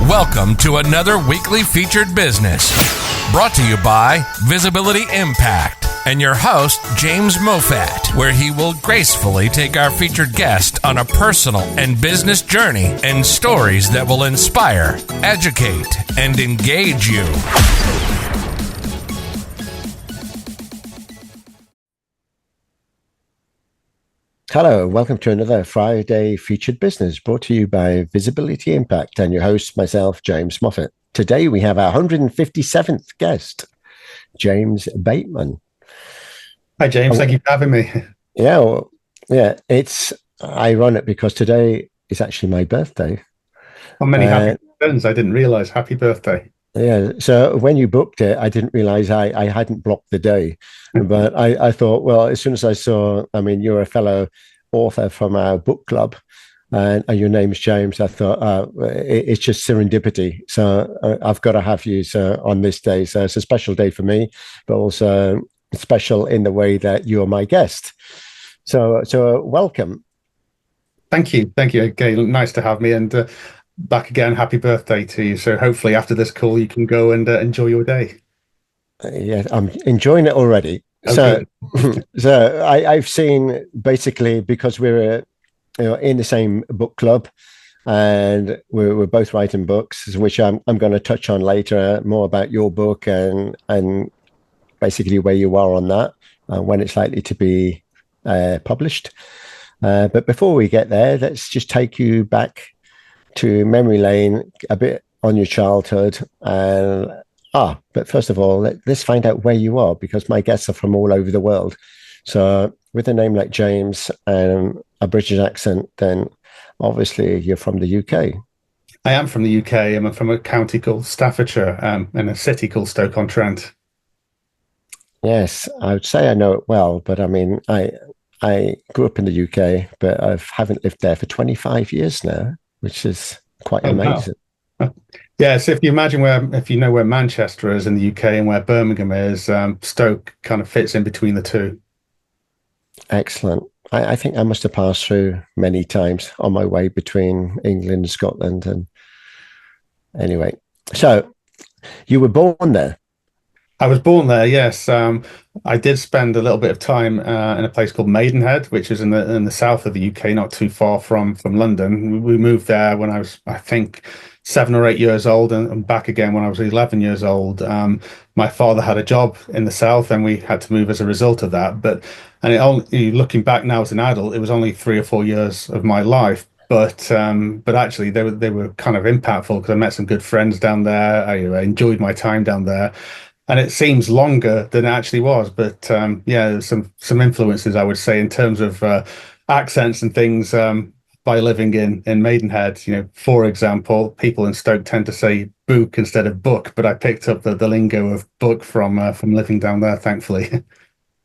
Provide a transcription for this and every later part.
Welcome to another weekly featured business brought to you by Visibility Impact and your host, James Moffat, where he will gracefully take our featured guest on a personal and business journey and stories that will inspire, educate, and engage you. Hello, welcome to another Friday featured business brought to you by Visibility Impact and your host, myself, James Moffat. Today we have our 157th guest, James Bateman. Hi, James. Thank you for having me. Yeah, it's ironic because today is actually my birthday. How many happy returns? I didn't realize. Happy birthday. Yeah, so when you booked it, I didn't realize I hadn't blocked the day. But I thought, well, as soon as I saw, you're a fellow author from our book club and your name's James, I thought, it's just serendipity. So I've got to have you on this day. So it's a special day for me, but also special in the way that you're my guest. So welcome. Thank you. Okay, nice to have me. And back again, happy birthday to you. So hopefully after this call, you can go and enjoy your day. Yeah, I'm enjoying it already. Okay. So I've seen basically because we're in the same book club and we're both writing books, which I'm going to touch on later, more about your book and basically where you are on that, when it's likely to be published. But before we get there, let's just take you back to memory lane a bit on your childhood. But first of all, let's find out where you are, because my guests are from all over the world. So with a name like James and a British accent, then obviously you're from the UK. I am from the UK. I'm from a county called Staffordshire and a city called Stoke-on-Trent. Yes, I would say I know it well, but I grew up in the UK, but I haven't lived there for 25 years now, which is quite amazing. Wow. Yeah, so if you know where Manchester is in the UK and where Birmingham is, Stoke kind of fits in between the two. Excellent. I think I must have passed through many times on my way between England and Scotland. And anyway, so you were born there. I was born there, yes. I did spend a little bit of time in a place called Maidenhead, which is in the south of the UK, not too far from London. We moved there when I was, I think, 7 or 8 years old, and back again when I was 11 years old. My father had a job in the south, and we had to move as a result of that. Looking back now as an adult, it was only 3 or 4 years of my life. But actually, they were kind of impactful because I met some good friends down there. I enjoyed my time down there. And it seems longer than it actually was, but there's some influences, I would say, in terms of accents and things by living in Maidenhead. For example, people in Stoke tend to say book instead of book, but I picked up the lingo of book from living down there, thankfully.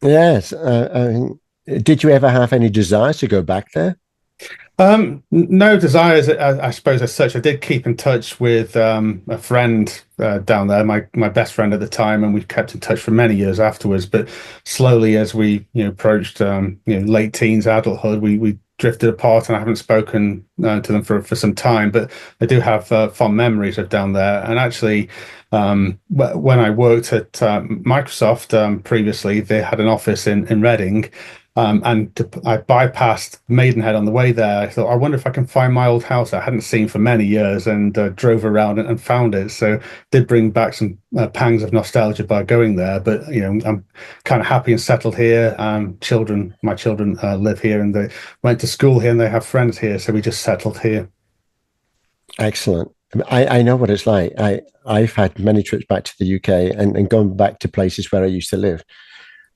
Yes. Did you ever have any desires to go back there? No desires, I suppose, as such. I did keep in touch with a friend down there, my best friend at the time, and we've kept in touch for many years afterwards. But slowly, as we approached late teens, adulthood, we drifted apart, and I haven't spoken to them for some time. But I do have fond memories of down there. And actually, when I worked at Microsoft previously, they had an office in Reading. I bypassed Maidenhead on the way there. I thought, I wonder if I can find my old house I hadn't seen for many years, and drove around and found it. So did bring back some pangs of nostalgia by going there. But I'm kind of happy and settled here. My children live here, and they went to school here, and they have friends here. So we just settled here. Excellent. I know what it's like. I've had many trips back to the UK and gone back to places where I used to live,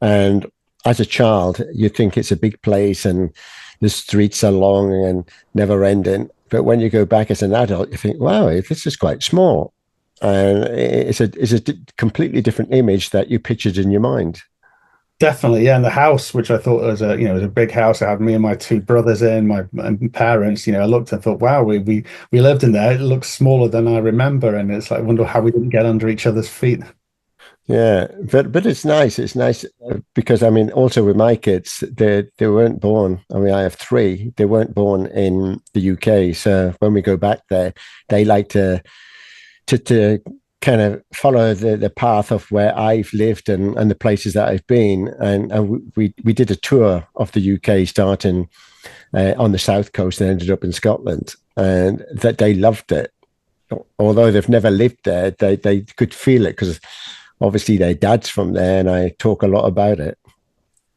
and as a child, you think it's a big place and the streets are long and never ending. But when you go back as an adult, you think, wow, this is quite small. And it's a completely different image that you pictured in your mind. Definitely, yeah. And the house, which I thought was was a big house. I had me and my 2 brothers in, my parents. I looked and thought, wow, we lived in there. It looks smaller than I remember. And it's like, I wonder how we didn't get under each other's feet. Yeah, but it's nice. It's nice because I mean, also with my kids, they weren't born. I mean, I have three. They weren't born in the UK, so when we go back there, they like to kind of follow the path of where I've lived and the places that I've been. And we did a tour of the UK starting on the south coast and ended up in Scotland, and that they loved it. Although they've never lived there, they could feel it because obviously their dad's from there, and I talk a lot about it.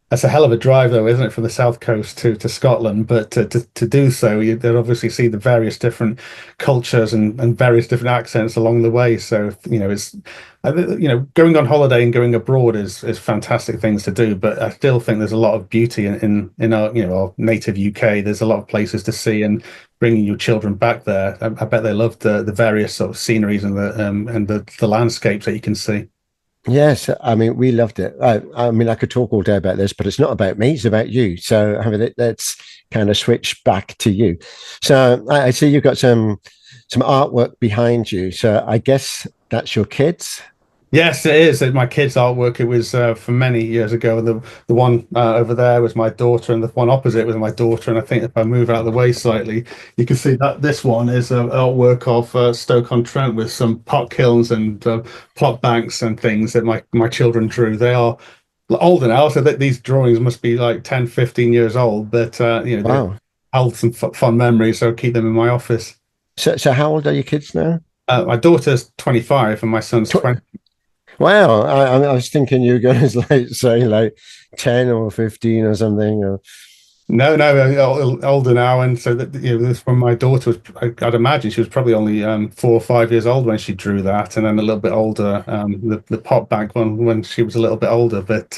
That's a hell of a drive, though, isn't it, from the south coast to Scotland? But to do so, they'll obviously see the various different cultures and various different accents along the way. So, it's going on holiday and going abroad is fantastic things to do. But I still think there's a lot of beauty in our our native UK. There's a lot of places to see, and bringing your children back there, I bet they love the various sort of sceneries and the landscapes that you can see. Yes, I mean we loved it. I mean I could talk all day about this, but it's not about me; it's about you. So I mean, let's kind of switch back to you. So I see you've got some artwork behind you. So I guess that's your kids. Yes, it is. My kids' artwork. It was from many years ago. The one over there was my daughter, and the one opposite was my daughter. And I think if I move out of the way slightly, you can see that this one is an artwork of Stoke-on-Trent with some pot kilns and plot banks and things that my children drew. They are older now, so that these drawings must be like 10, 15 years old. But they Wow. held some fun memories, so I keep them in my office. So how old are your kids now? My daughter's 25 and my son's Tw 20. Wow, I was thinking you were going to like say like 10 or 15 or something. Or... No, no, older now, and so that this when my daughter was, I'd imagine she was probably only 4 or 5 years old when she drew that, and then a little bit older, the pot bank one when she was a little bit older. But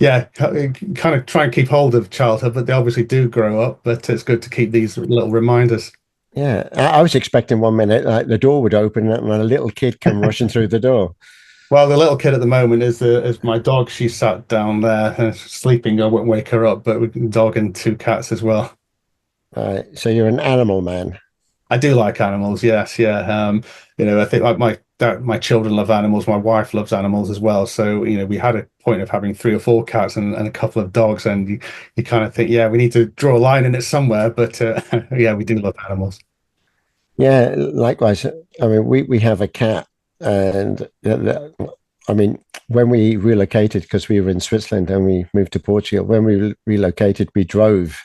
yeah, kind of try and keep hold of childhood, but they obviously do grow up. But it's good to keep these little reminders. Yeah, I was expecting 1 minute like the door would open and a little kid come rushing through the door. Well, the little kid at the moment is my dog. She sat down there sleeping. I won't wake her up, but we can dog and two cats as well. So you're an animal man. I do like animals, yes, yeah. I think like my children love animals. My wife loves animals as well. So we had a point of having 3 or 4 cats and a couple of dogs, and you kind of think, yeah, we need to draw a line in it somewhere. But yeah, we do love animals. Yeah, likewise. I mean, we have a cat, and I mean, when we relocated, because we were in Switzerland and we moved to Portugal, when we relocated, we drove.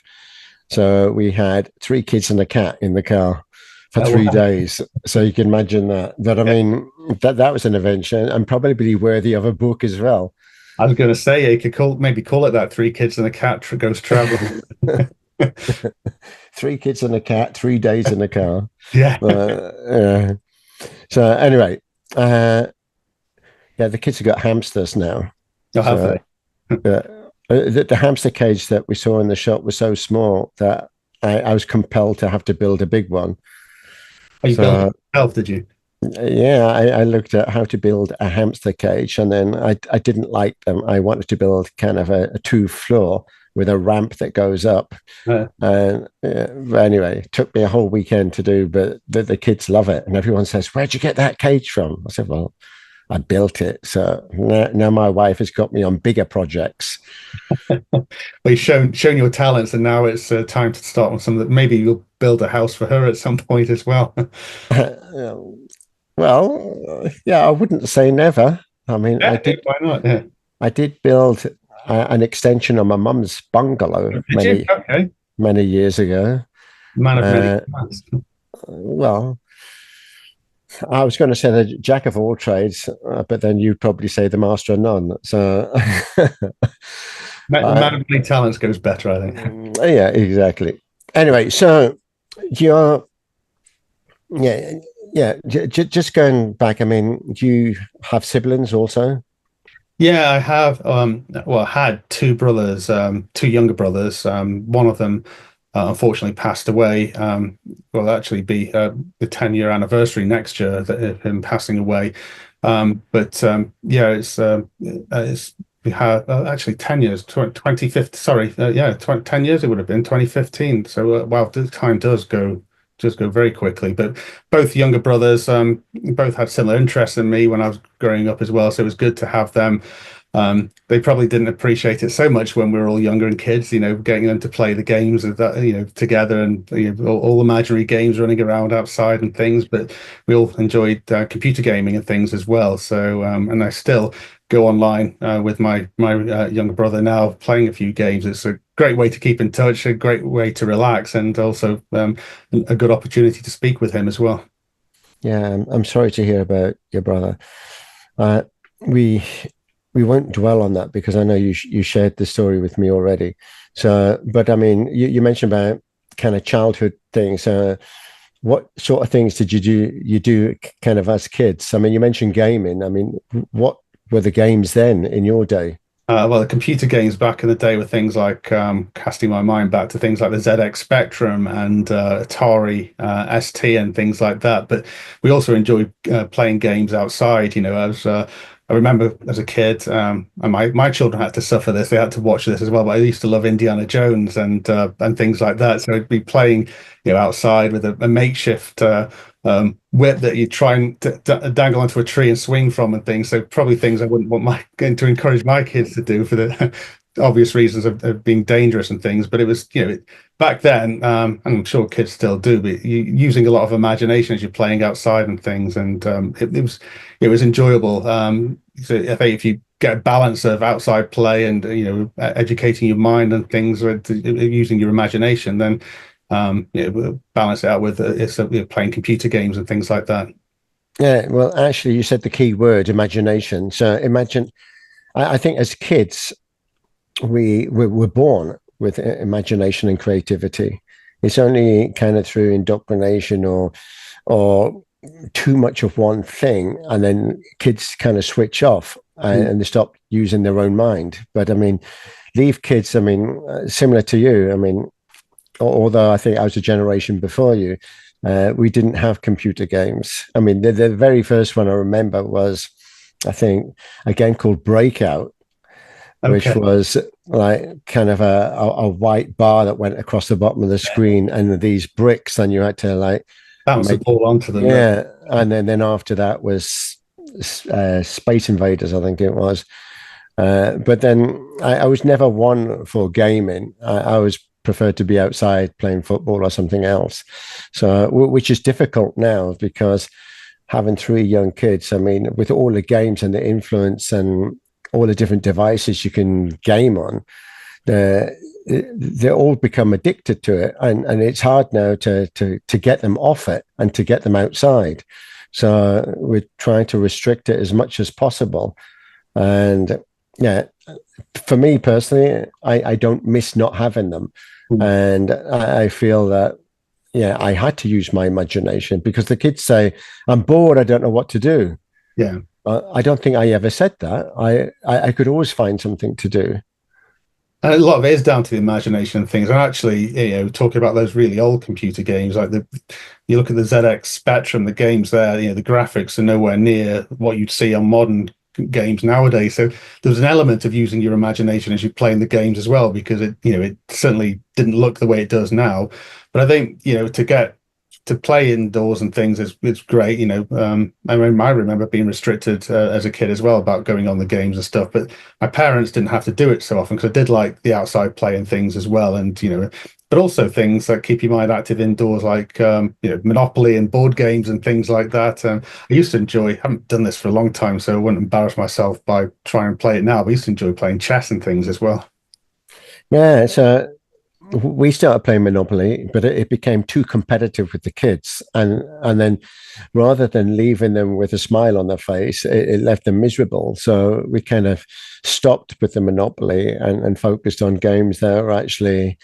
So we had 3 kids and a cat in the car for Oh, three wow. days. So you can imagine that. But I Yeah. mean, that was an adventure and probably worthy of a book as well. I was going to say, yeah, you could maybe call it that. 3 kids and a cat goes traveling. 3 kids and a cat, 3 days in the car. Yeah. Yeah. So anyway, yeah, the kids have got hamsters now. You'll have So that. the hamster cage that we saw in the shop was so small that I was compelled to have to build a big one. Oh, you built So it yourself, did you? yeah, I looked at how to build a hamster cage, and then I didn't like them. I wanted to build kind of a 2 floor with a ramp that goes up. Uh, And but anyway, it took me a whole weekend to do, but the kids love it. And everyone says, "Where'd you get that cage from?" I said, "Well, I built it." So now my wife has got me on bigger projects. well, you've shown your talents, and now it's time to start on some of the. Maybe you'll build a house for her at some point as well. Well, yeah, I wouldn't say never. I mean, Yeah, why not? Yeah. I did build an extension on my mum's bungalow Did you? Okay. many years ago. Man of many Uh, talents. well, I was going to say the jack of all trades, but then you'd probably say the master of none. So, Man of many talents goes better, I think. yeah, exactly. Anyway, so you're, yeah, yeah. Just going back. I mean, do you have siblings also? Yeah, I have well, I had 2 brothers, 2 younger brothers. One of them unfortunately passed away. Will actually be the 10-year anniversary next year that of him passing away. But yeah, it's we had actually 10 years, 2015, sorry, yeah, 10 years it would have been 2015. So wow, the time does go just go very quickly. But both younger brothers, both had similar interests in me when I was growing up as well. So it was good to have them. They probably didn't appreciate it so much when we were all younger and kids, getting them to play the games of that, together, and all imaginary games running around outside and things. But we all enjoyed computer gaming and things as well. So, and I still go online with my younger brother now, playing a few games. It's a great way to keep in touch, a great way to relax, and also a good opportunity to speak with him as well. Yeah, I'm sorry to hear about your brother. We won't dwell on that because I know you shared the story with me already. So, but I mean, you mentioned about kind of childhood things. What sort of things did you do kind of as kids? I mean, you mentioned gaming. I mean, what were the games then in your day? Well, the computer games back in the day were things like, casting my mind back to things like the ZX Spectrum and Atari ST and things like that. But we also enjoyed playing games outside. I remember as a kid, and my children had to suffer this. They had to watch this as well. But I used to love Indiana Jones and things like that. So I'd be playing, outside with a makeshift whip that you try and dangle onto a tree and swing from and things. So probably things I wouldn't want to encourage my kids to do for the obvious reasons of being dangerous and things. But it was, back then, and I'm sure kids still do, but using a lot of imagination as you're playing outside and things. And it was enjoyable. So I think if you get a balance of outside play and, educating your mind and things with using your imagination, then balance it out with playing computer games and things like that. Yeah, well, actually, you said the key word, imagination. So imagine, I think as kids, we were born with imagination and creativity. It's only kind of through indoctrination or too much of one thing, and then kids kind of switch off and they stop using their own mind. But I mean, leave kids, I mean, similar to you, I mean, although I think I was a generation before you, we didn't have computer games. I mean, the very first one I remember was, I think, a game called Breakout, which was like kind of a white bar that went across the bottom of the screen and these bricks, and you had to like bounce the ball onto them. Yeah, and then after that was Space Invaders, I think it was. But then I was never one for gaming. I was preferred to be outside playing football or something else. So, which is difficult now because having 3 young kids, I mean, with all the games and the influence and all the different devices you can game on, they all become addicted to it, and it's hard now to get them off it and to get them outside. So we're trying to restrict it as much as possible. And yeah, for me personally, I don't miss not having them. And I feel that, yeah, I had to use my imagination because the kids say, I'm bored, I don't know what to do. Yeah. I don't think I ever said that. I could always find something to do. And a lot of it is down to the imagination and things. And actually, talking about those really old computer games, like you look at the ZX Spectrum, the games there, the graphics are nowhere near what you'd see on modern games nowadays. So there's an element of using your imagination as you're playing the games as well, because it certainly didn't look the way it does now. But I think, to play indoors and things it's great. I remember being restricted as a kid as well about going on the games and stuff, but my parents didn't have to do it so often because I did like the outside play and things as well. And but also things that keep your mind active indoors, like Monopoly and board games and things like that. I used to enjoy, haven't done this for a long time, so I wouldn't embarrass myself by trying and play it now, but I used to enjoy playing chess and things as well. Yeah, so we started playing Monopoly, but it became too competitive with the kids, and then rather than leaving them with a smile on their face, it left them miserable. So we kind of stopped with the Monopoly and focused on games that actually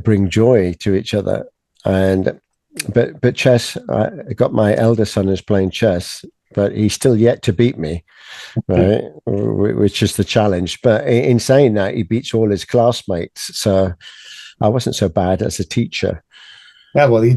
bring joy to each other. But chess, I got my elder son is playing chess, but he's still yet to beat me, right? Which is the challenge. But in saying that, he beats all his classmates. So I wasn't so bad as a teacher. Yeah, well, he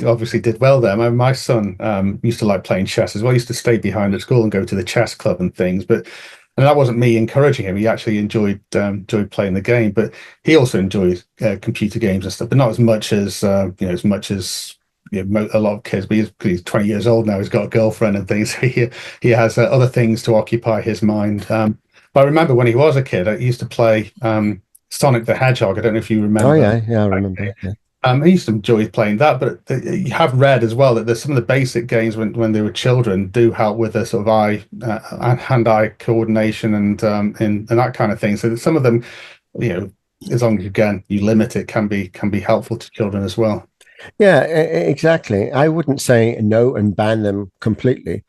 obviously did well there. My son used to like playing chess as well. He used to stay behind at school and go to the chess club and things. And that wasn't me encouraging him. He actually enjoyed playing the game. But he also enjoys computer games and stuff, but not as much as a lot of kids, but he's 20 years old now. He's got a girlfriend and things. He has other things to occupy his mind. But I remember when he was a kid, I used to play Sonic the Hedgehog. I don't know if you remember. Oh yeah, I remember. Yeah. I used to enjoy playing that, but you have read as well that there's some of the basic games when they were children do help with the sort of hand-eye coordination and that kind of thing. So that some of them, as long as you limit it, can be helpful to children as well. Yeah, exactly. I wouldn't say no and ban them completely,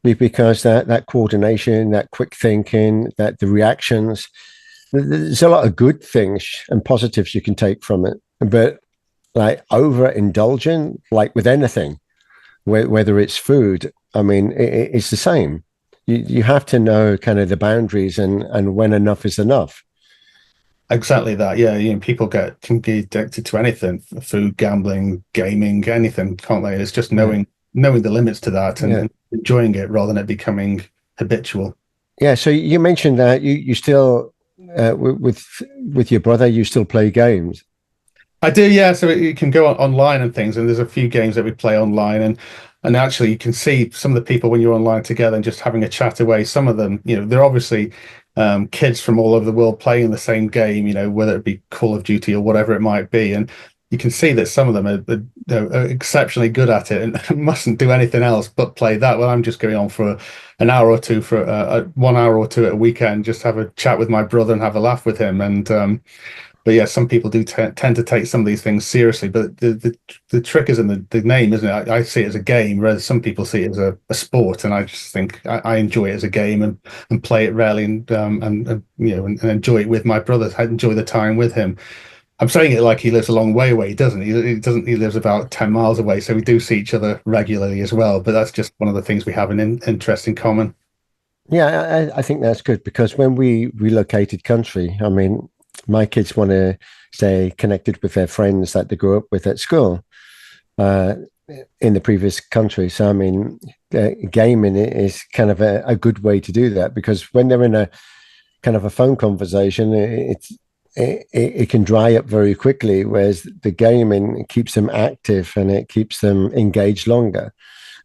because that coordination, that quick thinking, that the reactions, there's a lot of good things and positives you can take from it. But like overindulgent, like with anything, whether it's food, I mean, it's the same. You have to know kind of the boundaries and when enough is enough. Exactly that. Yeah, people can be addicted to anything: food, gambling, gaming, anything, can't they? It's just knowing the limits to that and enjoying it rather than it becoming habitual. Yeah. So you mentioned that you still with your brother, you still play games. I do, yeah. So you can go online and things, and there's a few games that we play online, and actually you can see some of the people when you're online together and just having a chat away. Some of them, they're obviously kids from all over the world playing the same game, whether it be Call of Duty or whatever it might be, and you can see that some of them are exceptionally good at it and mustn't do anything else but play that. Well, I'm just going on for an hour or two, for 1 hour or two at a weekend, just have a chat with my brother and have a laugh with him. And but yeah, some people do tend to take some of these things seriously. But the trick is in the name, isn't it? I see it as a game, whereas some people see it as a sport. And I just think I enjoy it as a game and play it rarely and enjoy it with my brother. I enjoy the time with him. I'm saying it like he lives a long way away. He doesn't. He doesn't. He lives about 10 miles away. So we do see each other regularly as well. But that's just one of the things we have an interest in common. Yeah, I think that's good, because when we relocated country, I mean, my kids want to stay connected with their friends that they grew up with at school in the previous country. So, I mean, gaming is kind of a good way to do that, because when they're in a kind of a phone conversation, it can dry up very quickly, whereas the gaming keeps them active and it keeps them engaged longer.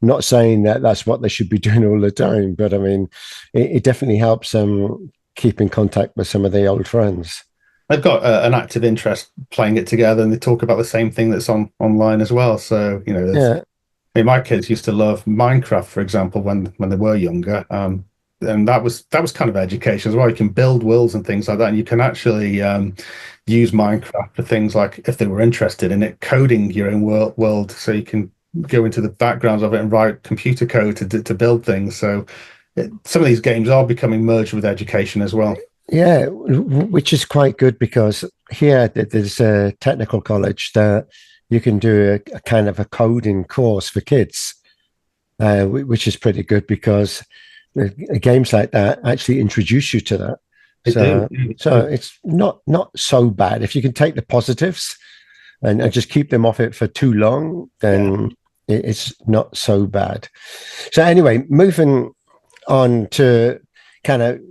I'm not saying that that's what they should be doing all the time, but I mean, it definitely helps them keep in contact with some of the old friends. They've got an active interest playing it together, and they talk about the same thing that's online as well. So, I mean, my kids used to love Minecraft, for example, when they were younger. And that was kind of education as well. You can build worlds and things like that, and you can actually use Minecraft for things like, if they were interested in it, coding your own world. So you can go into the backgrounds of it and write computer code to build things. So some of these games are becoming merged with education as well. Yeah, which is quite good, because here there's a technical college that you can do a kind of a coding course for kids, which is pretty good, because games like that actually introduce you to that. So it's not so bad. If you can take the positives and just keep them off it for too long, then it's not so bad. So anyway, moving on to kind of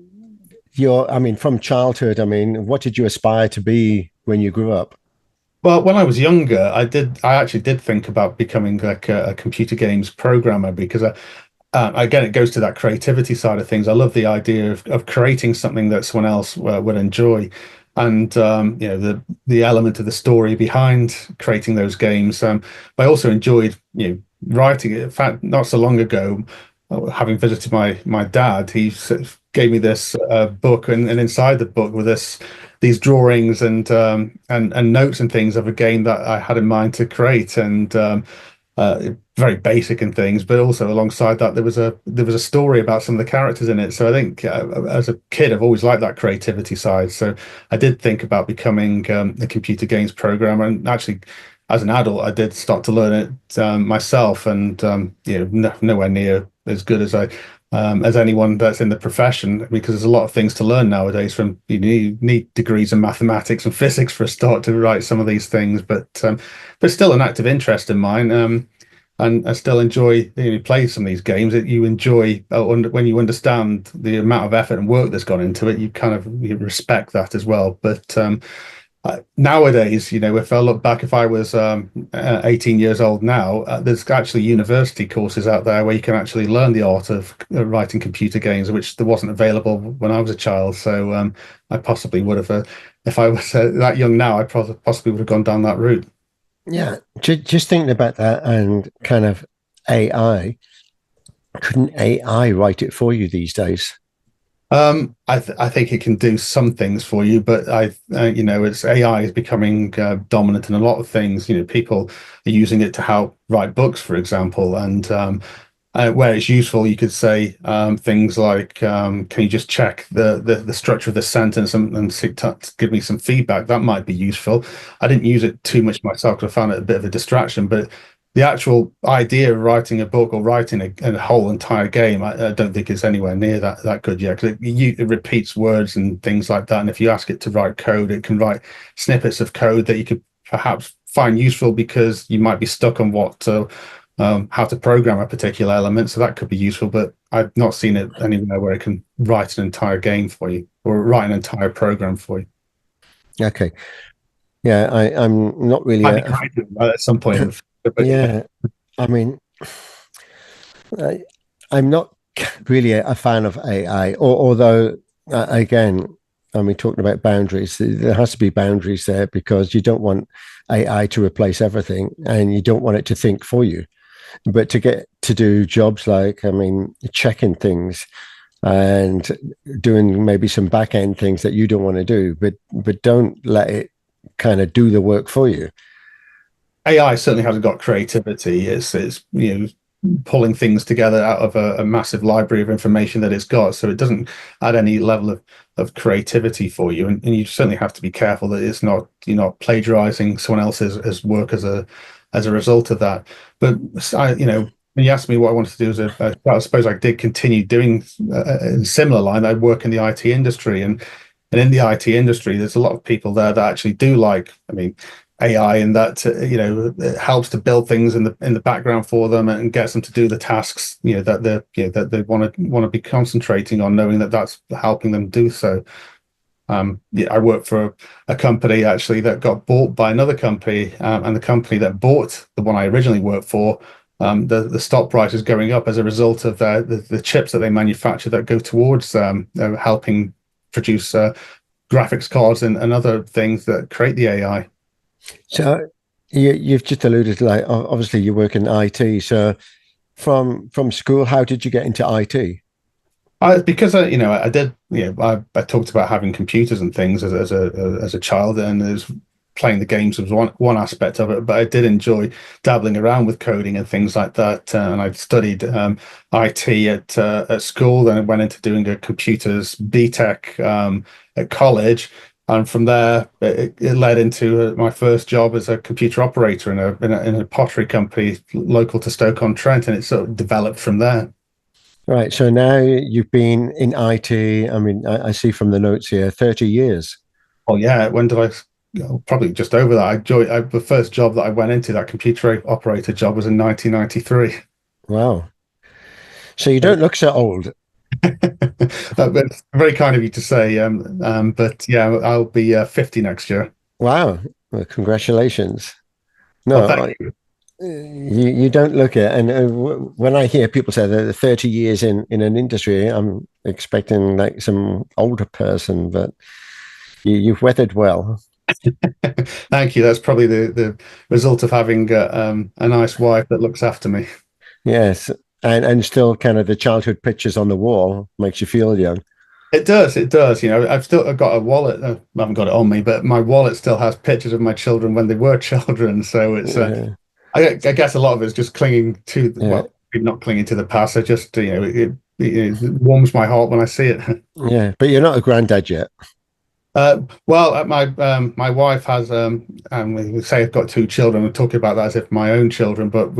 from childhood, I mean, what did you aspire to be when you grew up? Well, when I was younger, I actually did think about becoming like a computer games programmer, because again, it goes to that creativity side of things. I love the idea of creating something that someone else would enjoy, and the element of the story behind creating those games. I also enjoyed writing. In fact, not so long ago, having visited my dad, he gave me this book, and inside the book were these drawings and notes and things of a game that I had in mind to create, and very basic and things, but also alongside that there was a story about some of the characters in it. So I think as a kid, I've always liked that creativity side. So I did think about becoming a computer games programmer, and actually, as an adult, I did start to learn it myself, and nowhere near as good as anyone that's in the profession, because there's a lot of things to learn nowadays. From you need degrees in mathematics and physics for a start to write some of these things, but still an active interest in mine. And I still enjoy playing some of these games that you enjoy. When you understand the amount of effort and work that's gone into it, you kind of respect that as well. But nowadays, if I look back, if I was 18 years old now, there's actually university courses out there where you can actually learn the art of writing computer games, which there wasn't available when I was a child. So I possibly would have, if I was that young now, I possibly would have gone down that route. Yeah, just thinking about that and kind of AI. Couldn't AI write it for you these days? I think it can do some things for you, but it's AI is becoming dominant in a lot of things. People are using it to help write books, for example, and where it's useful, you could say things like, "Can you just check the structure of the sentence and give me some feedback?" That might be useful. I didn't use it too much myself because I found it a bit of a distraction, but the actual idea of writing a book or writing a whole entire game, I don't think it's anywhere near that good yet, because it repeats words and things like that. And if you ask it to write code, it can write snippets of code that you could perhaps find useful because you might be stuck on how to program a particular element. So that could be useful, but I've not seen it anywhere where it can write an entire game for you or write an entire program for you. Okay. Yeah, I'm not really at some point. Yeah, I mean, I'm not really a fan of AI, although, again, I mean, talking about boundaries, there has to be boundaries there because you don't want AI to replace everything and you don't want it to think for you. But to get to do jobs like, I mean, checking things and doing maybe some back end things that you don't want to do, but don't let it kind of do the work for you. AI certainly hasn't got creativity. It's pulling things together out of a massive library of information that it's got. So it doesn't add any level of creativity for you. And you certainly have to be careful that it's not, you're not plagiarizing someone else's work as a result of that. But when you asked me what I wanted to do I suppose I did continue doing a similar line. I work in the IT industry, and in the IT industry, there's a lot of people there that actually do like, AI, and that it helps to build things in the background for them and gets them to do the tasks that they want to be concentrating on, knowing that that's helping them do so. I work for a company actually that got bought by another company, and the company that bought the one I originally worked for, the stock price is going up as a result of the chips that they manufacture that go towards helping produce graphics cards and other things that create the AI. So you've just alluded to, like, obviously you work in IT. So from school, how did you get into IT? Because I did, I talked about having computers and things as a child, and there's playing the games was one aspect of it, but I did enjoy dabbling around with coding and things like that. And I studied IT at school, then I went into doing a computers BTEC at college. And from there, it led into my first job as a computer operator in a pottery company local to Stoke-on-Trent, and it sort of developed from there. Right. So now you've been in IT. I mean, I see from the notes here, 30 years. Oh yeah. When did I? Probably just over that. The first job that I went into, that computer operator job, was in 1993. Wow. So you don't look so old. That's very kind of you to say. But yeah, I'll be 50 next year. Wow. Well, congratulations. No, thank you. You don't look it. And when I hear people say that 30 years in an industry, I'm expecting like some older person, but you've weathered well. Thank you. That's probably the result of having a nice wife that looks after me. Yes. And still kind of the childhood pictures on the wall makes you feel young. It does. I've got a wallet. I haven't got it on me, but my wallet still has pictures of my children when they were children. So it's, I guess a lot of it's just clinging to, well, not clinging to the past. I just, it warms my heart when I see it. Yeah, but you're not a granddad yet. Well, my wife has, we say I've got two children. I'm talking about that as if my own children, but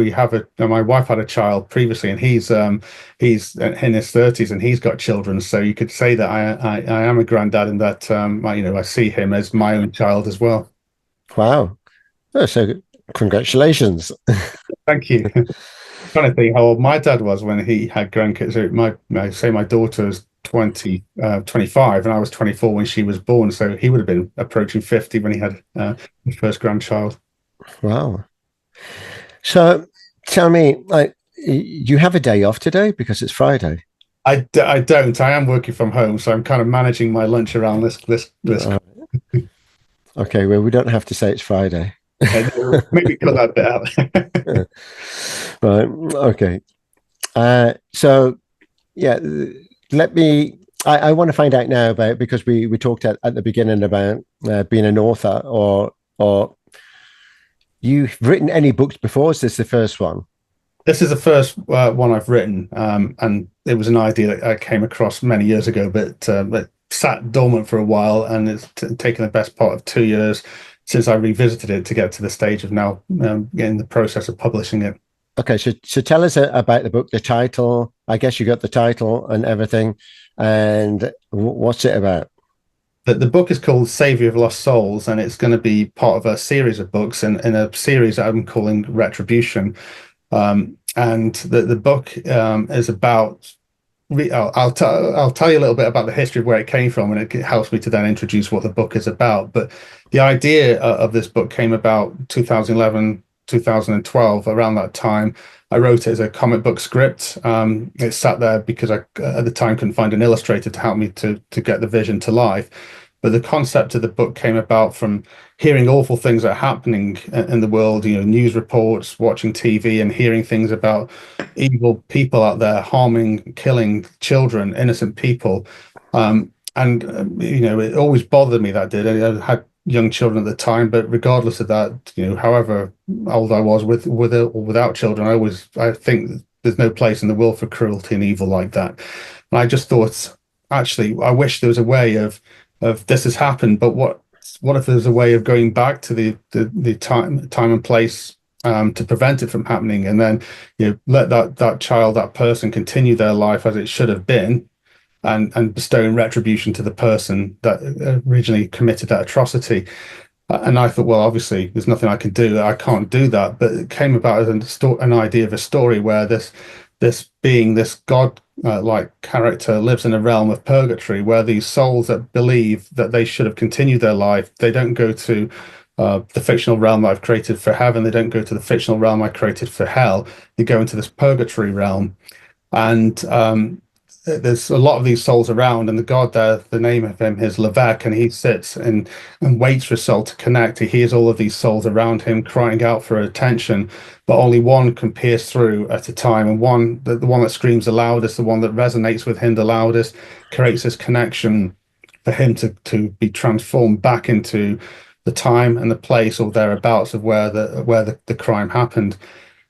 my wife had a child previously, and he's in his 30s, and he's got children. So you could say that I am a granddad in that, I see him as my own child as well. Wow. Oh, so congratulations. Thank you. Trying to think how old my dad was when he had grandkids. My daughter's 25, and I was 24 when she was born. So he would have been approaching 50 when he had his first grandchild. Wow. So tell me, like, you have a day off today because it's Friday? I don't. I am working from home, so I'm kind of managing my lunch around this. Okay, well, we don't have to say it's Friday. Maybe cut that bit out. Right. Okay. So, yeah, I want to find out now about, because we talked at the beginning about being an author, or you've written any books before? Is this the first one? This is the first one I've written, and it was an idea that I came across many years ago, but sat dormant for a while, and it's taken the best part of 2 years since I revisited it to get to the stage of now getting the process of publishing it. Okay, so tell us about the book, the title. I guess you got the title and everything, and what's it about? The book is called Savior of Lost Souls, and it's going to be part of a series of books in a series that I'm calling Retribution. And the book is about. I'll tell you a little bit about the history of where it came from, and it helps me to then introduce what the book is about. But the idea of this book came about 2011, 2012, around that time. I wrote it as a comic book script. It sat there because I, at the time, couldn't find an illustrator to help me to get the vision to life. But the concept of the book came about from hearing awful things that are happening in the world, news reports, watching TV, and hearing things about evil people out there harming, killing children, innocent people. It always bothered me, that did. I had young children at the time, but regardless of that, however old I was, with or without children, I think there's no place in the world for cruelty and evil like that. And I just thought, actually, I wish there was a way of this has happened, but what if there's a way of going back to the time and place to prevent it from happening, and then let that child, that person, continue their life as it should have been, and bestowing retribution to the person that originally committed that atrocity. And I thought, well, obviously there's nothing I can do. I can't do that. But it came about as an idea of a story where this being, this God like character, lives in a realm of purgatory, where these souls that believe that they should have continued their life, they don't go to the fictional realm that I've created for heaven. They don't go to the fictional realm I created for hell. They go into this purgatory realm. And there's a lot of these souls around, and the God there, the name of him is Lavek, and he sits and waits for a soul to connect. He hears all of these souls around him crying out for attention, but only one can pierce through at a time. And the one that screams the loudest, the one that resonates with him the loudest, creates this connection for him to be transformed back into the time and the place or thereabouts of where the crime happened.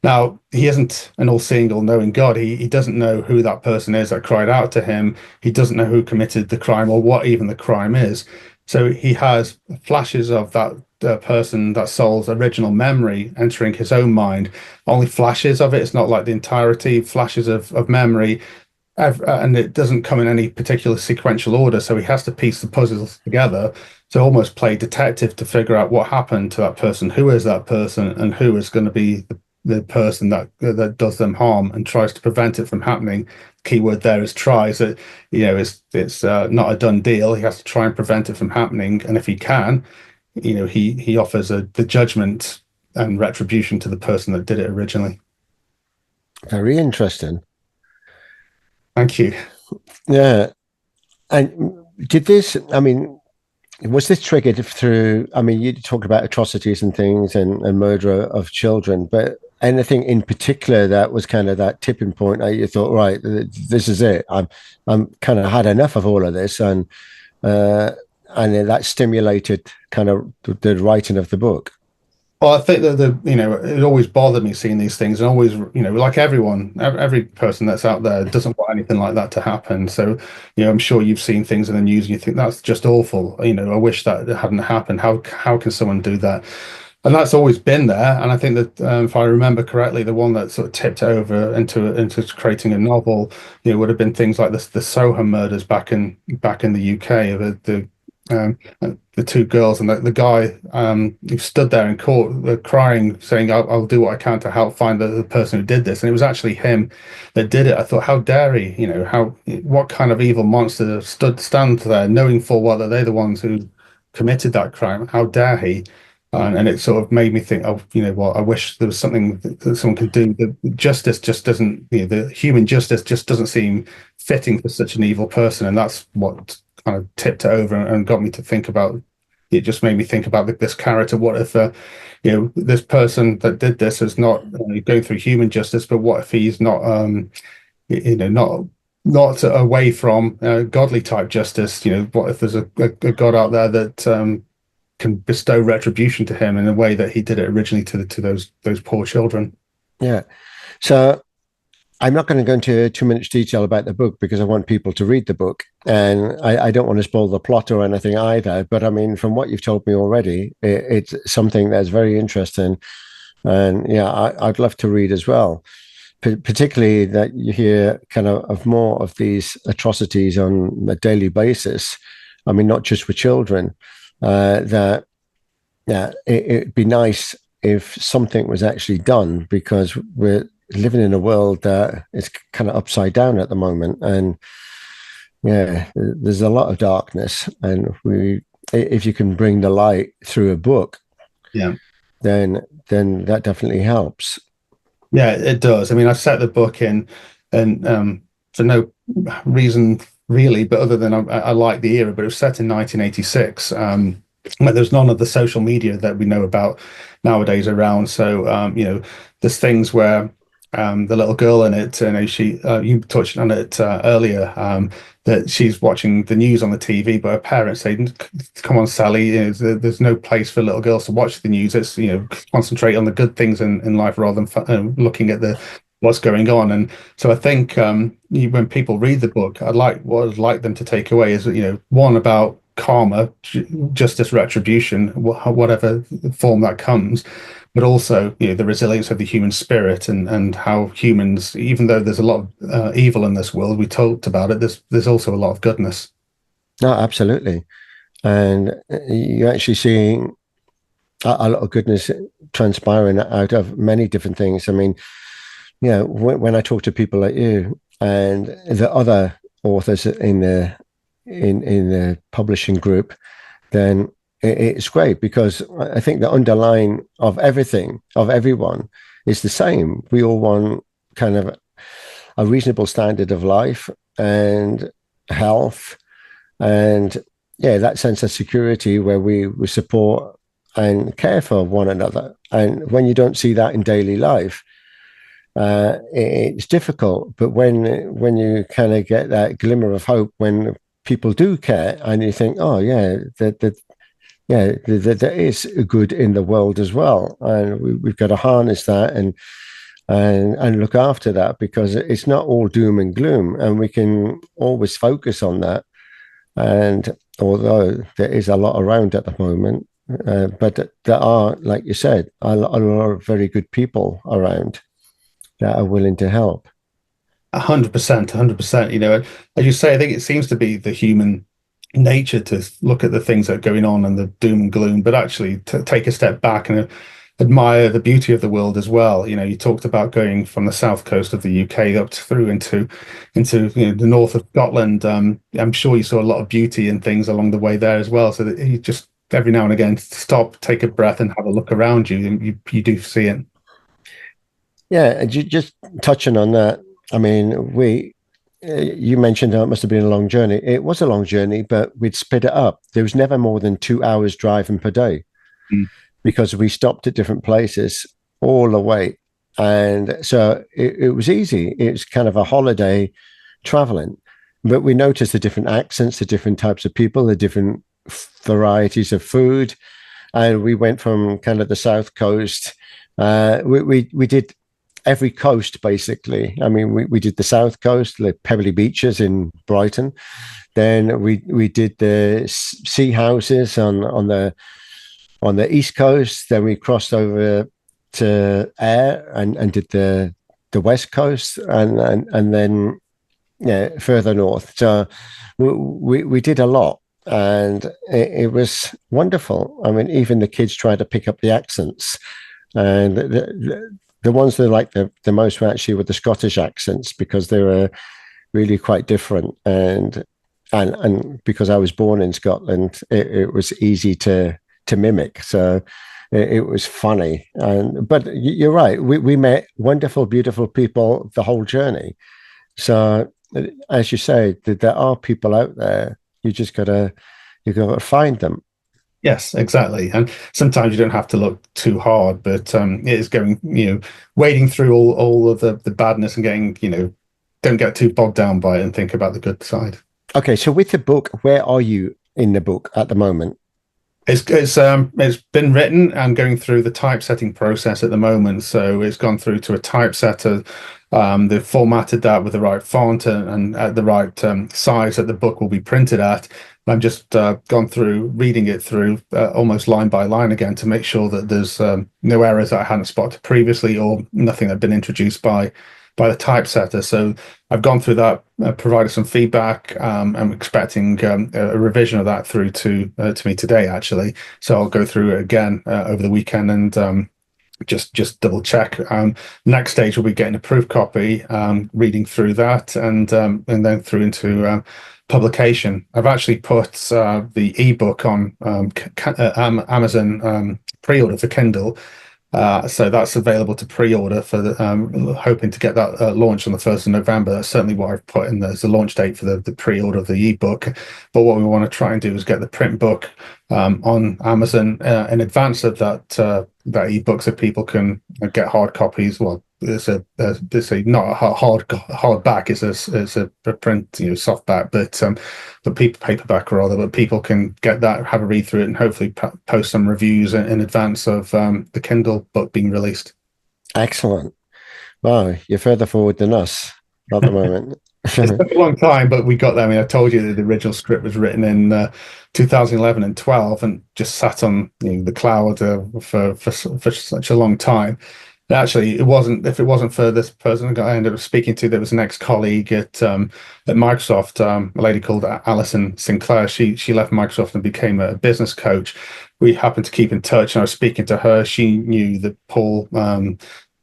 Now, he isn't an all-seeing, all-knowing God. He doesn't know who that person is that cried out to him. He doesn't know who committed the crime or what even the crime is. So he has flashes of that person, that soul's original memory entering his own mind. Only flashes of it. It's not like the entirety, flashes of memory. And it doesn't come in any particular sequential order. So he has to piece the puzzles together to almost play detective to figure out what happened to that person. Who is that person, and who is going to be the person that does them harm and tries to prevent it from happening. Keyword there is tries. That it's not a done deal. He has to try and prevent it from happening, and if he can, he offers the judgment and retribution to the person that did it originally. Very interesting. Thank you. Yeah. And was this triggered through, you talk about atrocities and things and murder of children, but anything in particular that was kind of that tipping point that you thought, right, this is it. I'm kind of had enough of all of this, and that stimulated kind of the writing of the book. Well, I think that it always bothered me seeing these things, and always, like everyone, every person that's out there doesn't want anything like that to happen. So, I'm sure you've seen things in the news and you think that's just awful. I wish that it hadn't happened. How can someone do that? And that's always been there. And I think that if I remember correctly, the one that sort of tipped over into creating a novel, would have been things like the Soho murders back in the UK, the two girls, and the guy who stood there in court crying, saying, I'll do what I can to help find the person who did this. And it was actually him that did it. I thought, how dare he? What kind of evil monster stand there knowing full well that they're the ones who committed that crime? How dare he? And it sort of made me think, oh, you know what, I wish there was something that someone could do. The justice just doesn't, the human justice just doesn't seem fitting for such an evil person. And that's what kind of tipped it over and got me to think about it. Just made me think about this character. What if this person that did this is not going through human justice, but what if he's not not away from godly type justice? What if there's a God out there that can bestow retribution to him in a way that he did it originally to those poor children? Yeah. So I'm not going to go into too much detail about the book because I want people to read the book, and I don't want to spoil the plot or anything either. But I mean, from what you've told me already, it's something that's very interesting, and yeah, I'd love to read as well. Particularly that you hear kind of more of these atrocities on a daily basis. I mean, not just with children. It'd be nice if something was actually done, because we're living in a world that is kind of upside down at the moment, and yeah, there's a lot of darkness, and if you can bring the light through a book, then that definitely helps. Yeah, it does. I mean, I set the book in, and for no reason really, but other than I like the era, but it was set in 1986. Where there's none of the social media that we know about nowadays around. So, there's things where the little girl in it, you touched on it earlier, that she's watching the news on the TV, but her parents say, "Come on, Sally, there's no place for little girls to watch the news. It's concentrate on the good things in life rather than looking at what's going on." And so I think when people read the book, I'd like them to take away is one, about karma, justice, retribution, whatever form that comes, but also the resilience of the human spirit, and how humans, even though there's a lot of evil in this world, we talked about it, there's also a lot of goodness. No, absolutely. And you're actually seeing a lot of goodness transpiring out of many different things. I mean, when I talk to people like you and the other authors in the publishing group, then it's great, because I think the underlying of everyone is the same. We all want kind of a reasonable standard of life and health, and that sense of security where we support and care for one another. And when you don't see that in daily life, it's difficult. But when you kind of get that glimmer of hope, when people do care, and you think, oh yeah, there is good in the world as well, and we've got to harness that and look after that, because it's not all doom and gloom, and we can always focus on that. And although there is a lot around at the moment, but there are, like you said, a lot of very good people around that are willing to help. 100%. As you say, I think it seems to be the human nature to look at the things that are going on and the doom and gloom, but actually to take a step back and admire the beauty of the world as well. You talked about going from the south coast of the UK up through into the north of Scotland. I'm sure you saw a lot of beauty and things along the way there as well. So that you just every now and again stop, take a breath, and have a look around you, and you do see it. Yeah, and just touching on that. I mean, you mentioned it must have been a long journey. It was a long journey, but we'd split it up. There was never more than 2 hours driving per day, because we stopped at different places all the way. And so it was easy. It was kind of a holiday traveling, but we noticed the different accents, the different types of people, the different varieties of food. And we went from kind of the south coast. We did every coast, basically. I mean, we did the south coast, like Pebbly Beaches in Brighton. Then we did the sea houses on the east coast. Then we crossed over to Ayr and did the west coast, and then further north. So we did a lot, and it was wonderful. I mean, even the kids tried to pick up the accents, and the ones that liked the most were actually with the Scottish accents, because they were really quite different. And because I was born in Scotland, it was easy to mimic. So it was funny. But you're right. We met wonderful, beautiful people the whole journey. So as you say, there are people out there. You gotta find them. Yes, exactly. And sometimes you don't have to look too hard, but it is going, wading through all of the badness and getting, don't get too bogged down by it and think about the good side. Okay, so with the book, where are you in the book at the moment? It's been written and going through the typesetting process at the moment. So it's gone through to a typesetter. They've formatted that with the right font and at the right size that the book will be printed at. I'm just gone through reading it through almost line by line again to make sure that there's no errors that I hadn't spotted previously, or nothing that had been introduced by the typesetter. So I've gone through that, provided some feedback. I'm expecting a revision of that through to me today, actually. So I'll go through it again over the weekend and just double check. Next stage will be getting a proof copy, reading through that, and then through into publication. I've actually put the ebook on Amazon pre-order for Kindle. So that's available to pre-order for hoping to get that launched on the 1st of November. That's certainly what I've put in as the launch date for the pre-order of the ebook. But what we want to try and do is get the print book on Amazon in advance of that ebook, so people can get hard copies. Well, it's not a hardback. It's a print, softback, but paperback rather. But people can get that, have a read through it, and hopefully post some reviews in advance of the Kindle book being released. Excellent. Wow, you're further forward than us at the moment. It's been a long time, but we got there. I mean, I told you that the original script was written in 2011 and 12, and just sat on the cloud for such a long time. Actually, it wasn't. If it wasn't for this person I ended up speaking to, there was an ex-colleague at Microsoft, a lady called Alison Sinclair. She left Microsoft and became a business coach. We happened to keep in touch, and I was speaking to her. She knew that Paul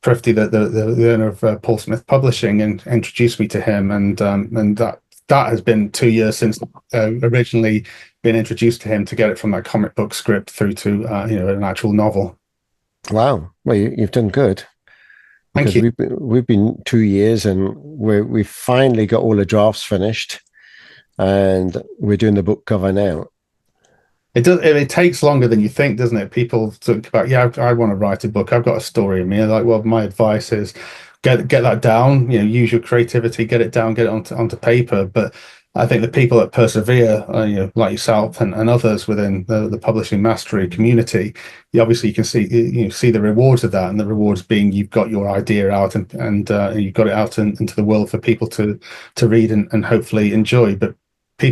Prifty, the owner of Paul Smith Publishing, and introduced me to him. And that has been 2 years since originally being introduced to him, to get it from that comic book script through to an actual novel. Wow. Well, you've done good. Thank you. We've been 2 years, and we've finally got all the drafts finished, and we're doing the book cover now. It does. It takes longer than you think, doesn't it? People talk about, I want to write a book. I've got a story in me. Like, well, my advice is get that down. Use your creativity, get it down, get it onto paper. But I think the people that persevere, like yourself and others within the publishing mastery community, you can see the rewards of that, and the rewards being you've got your idea out and you've got it out into the world for people to read and hopefully enjoy. But the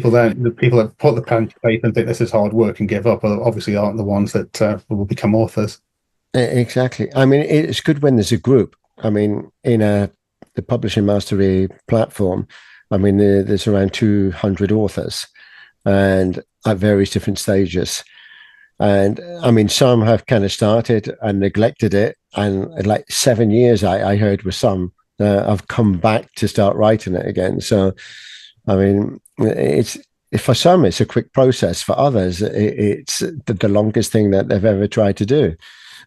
people that put the pen to paper and think this is hard work and give up obviously aren't the ones that will become authors. Exactly. I mean, it's good when there's a group. I mean, in the publishing mastery platform, I mean, there's around 200 authors, and at various different stages. And I mean, some have kind of started and neglected it, and like 7 years, I heard with some, I've come back to start writing it again. So, I mean, for some, it's a quick process. For others, it's the longest thing that they've ever tried to do.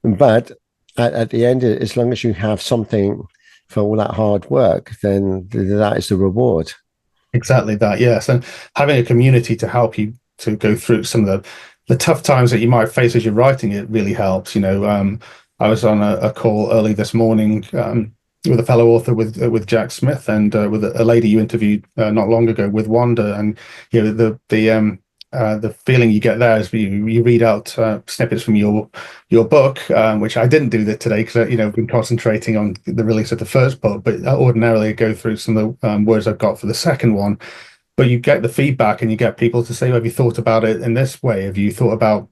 But at the end, as long as you have something for all that hard work, then that is the reward. Exactly that, yes. And having a community to help you to go through some of the tough times that you might face as you're writing it really helps. I was on a call early this morning with a fellow author with Jack Smith, and with a lady you interviewed not long ago with Wanda, and the feeling you get there is you read out snippets from your book, which I didn't do that today because I've been concentrating on the release of the first book, but ordinarily I go through some of the words I've got for the second one. But you get the feedback, and you get people to say, have you thought about it in this way? Have you thought about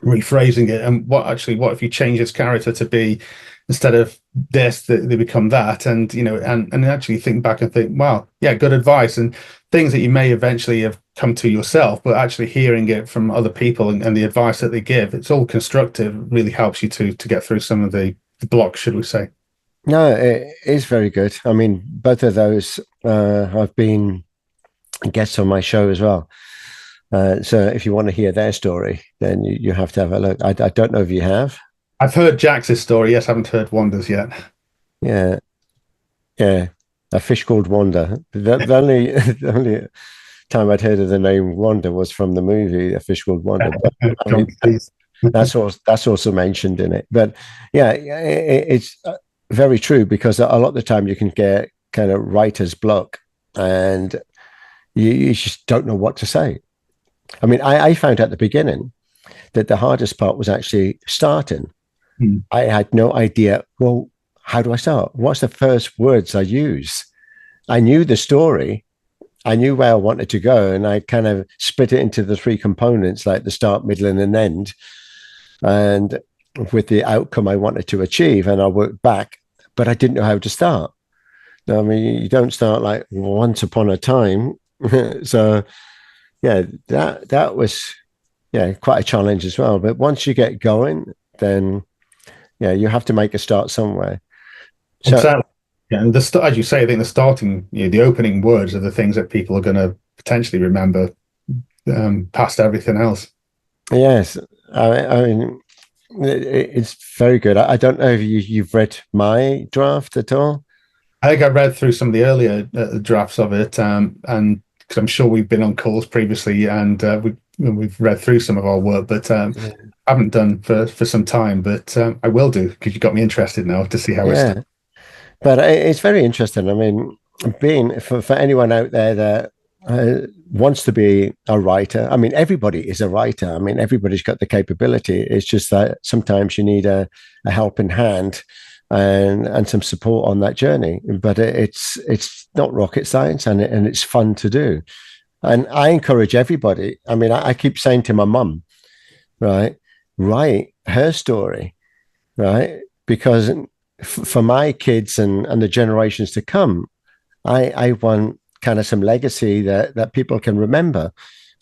rephrasing it? And what if you change this character to be, instead of this, they become that? And and actually think back and think, wow, yeah, good advice, and things that you may eventually have come to yourself, but actually hearing it from other people and the advice that they give, it's all constructive, really helps you to get through some of the blocks, should we say. No, it is very good. I mean, both of those have been guests on my show as well. So if you want to hear their story, then you have to have a look. I don't know if you have. I've heard Jax's story. Yes, I haven't heard Wanda's yet. Yeah. Yeah. A fish called Wanda. The only time I'd heard of the name Wanda was from the movie A Fish Called Wanda. But I mean, that's also mentioned in it. But yeah, it's very true, because a lot of the time you can get kind of writer's block and you just don't know what to say. I mean, I found at the beginning that the hardest part was actually starting. I had no idea, well, how do I start? What's the first words I use? I knew the story. I knew where I wanted to go, and I kind of split it into the three components, like the start, middle, and an end, and with the outcome I wanted to achieve. And I worked back, but I didn't know how to start. I mean, you don't start like once upon a time. So yeah, that was quite a challenge as well. But once you get going, then you have to make a start somewhere. So, exactly. Yeah, and as you say, I think the starting, the opening words are the things that people are going to potentially remember past everything else. Yes, I mean, it's very good. I don't know if you've read my draft at all. I think I read through some of the earlier drafts of it, and because I'm sure we've been on calls previously, and we've read through some of our work, but I haven't done for some time. But I will do, because you got me interested now to see how it's done. But it's very interesting. I mean, being for anyone out there that wants to be a writer, I mean, everybody is a writer. I mean, everybody's got the capability. It's just that sometimes you need a helping hand and some support on that journey. But it's not rocket science, and it's fun to do. And I encourage everybody. I mean, I keep saying to my mum, right, write her story, right? Because for my kids and the generations to come, I want kind of some legacy that people can remember.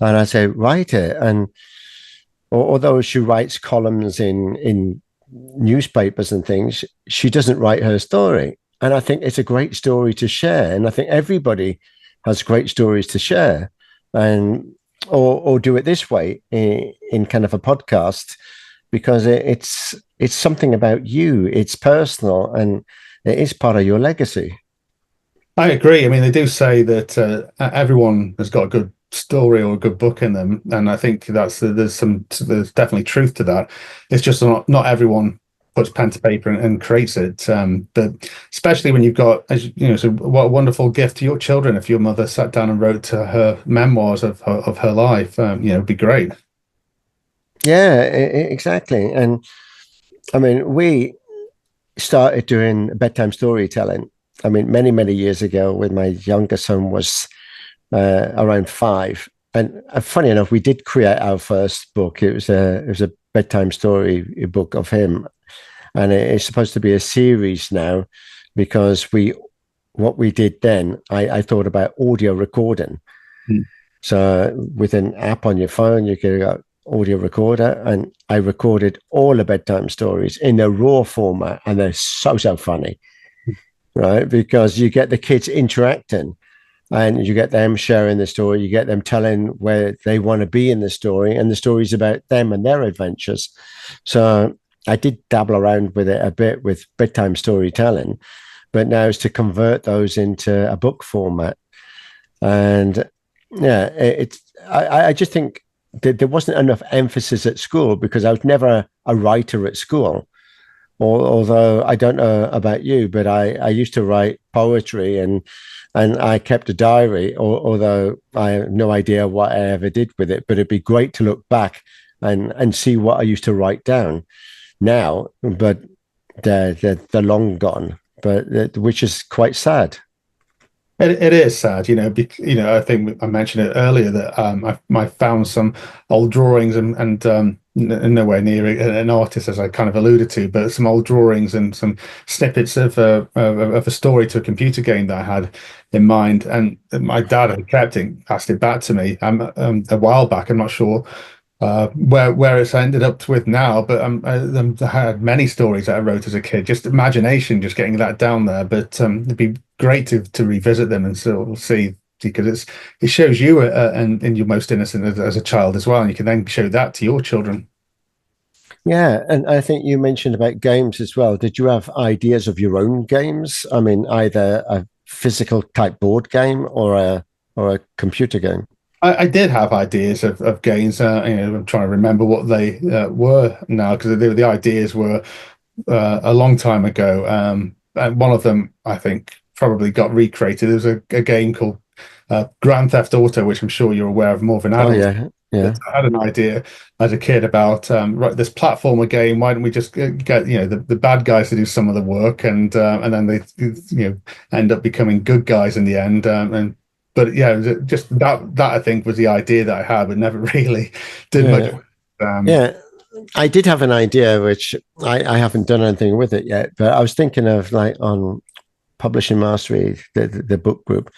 And I say, write it. And although she writes columns in newspapers and things, she doesn't write her story. And I think it's a great story to share. And I think everybody has great stories to share, and or do it this way in kind of a podcast, because it's something about you. It's personal, and it is part of your legacy. I agree. I mean, they do say that everyone has got a good story or a good book in them, and I think there's definitely truth to that. It's just not everyone puts pen to paper and creates it. But especially when you've got, as you know, so what a wonderful gift to your children if your mother sat down and wrote her memoirs of her life. It'd be great. Yeah, exactly. And I mean, we started doing bedtime storytelling. I mean, many, many years ago, when my younger son was around 5. And funny enough, we did create our first book. It was a bedtime story book of him, and it's supposed to be a series now, because what we did then, I thought about audio recording. So with an app on your phone, you can go audio recorder, and I recorded all the bedtime stories in a raw format, and they're so funny, right? Because you get the kids interacting, and you get them sharing the story, you get them telling where they want to be in the story, and the story's about them and their adventures. So I did dabble around with it a bit with bedtime storytelling, but now it's to convert those into a book format. And I just think that there wasn't enough emphasis at school, because I was never a writer at school. Although I don't know about you, but I used to write poetry, and I kept a diary, although I have no idea what I ever did with it. But it'd be great to look back and see what I used to write down now, but they're long gone, but which is quite sad. It is sad, I think I mentioned it earlier that I found some old drawings and nowhere near an artist, as I kind of alluded to, but some old drawings and some snippets of a story to a computer game that I had in mind. And my dad had kept it, passed it back to me a while back. I'm not sure where it's ended up with now, but I had many stories that I wrote as a kid. Just imagination, just getting that down there. But it'd be great to revisit them and sort of see, because it shows you and in your most innocent as a child as well, and you can then show that to your children. Yeah, and I think you mentioned about games as well. Did you have ideas of your own games? I mean, either a physical type board game or a computer game? I did have ideas of games. I'm trying to remember what they were now, because the ideas were a long time ago. And one of them, I think, probably got recreated. There was a game called Grand Theft Auto, which I'm sure you're aware of more than adult. Oh yeah, yeah. I had an idea as a kid about right, this platformer game. Why don't we just get the bad guys to do some of the work, and then they end up becoming good guys in the end. But yeah, just that I think was the idea that I had, but never really did much. Yeah, I did have an idea, which I haven't done anything with it yet, but I was thinking of, like, on Publishing Mastery, the book group,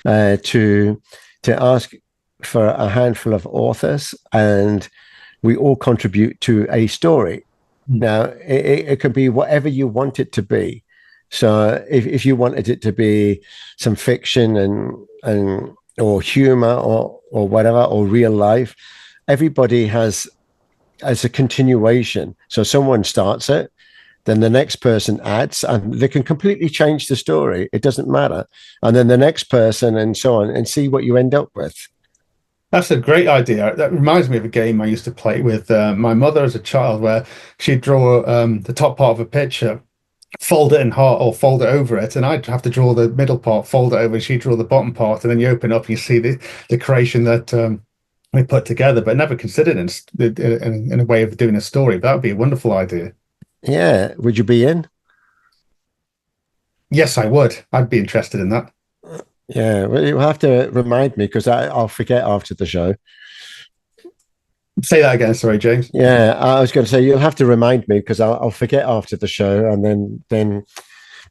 to ask for a handful of authors, and we all contribute to a story. Now, it could be whatever you want it to be. So if you wanted it to be some fiction and or humor or whatever, or real life, everybody has as a continuation. So someone starts it, then the next person adds, and they can completely change the story. It doesn't matter. And then the next person, and so on, and see what you end up with. That's a great idea. That reminds me of a game I used to play with my mother as a child, where she'd draw the top part of a picture, fold it in half or fold it over it, and I'd have to draw the middle part, fold it over, and she'd draw the bottom part, and then you open up and you see the creation that we put together, but never considered in a way of doing a story. But that would be a wonderful idea. Yeah, would you be in? Yes, I would. I'd be interested in that. Yeah, well, you'll have to remind me, because I'll forget after the show. Say that again, sorry, James. Yeah, I was going to say you'll have to remind me, because I'll forget after the show, and then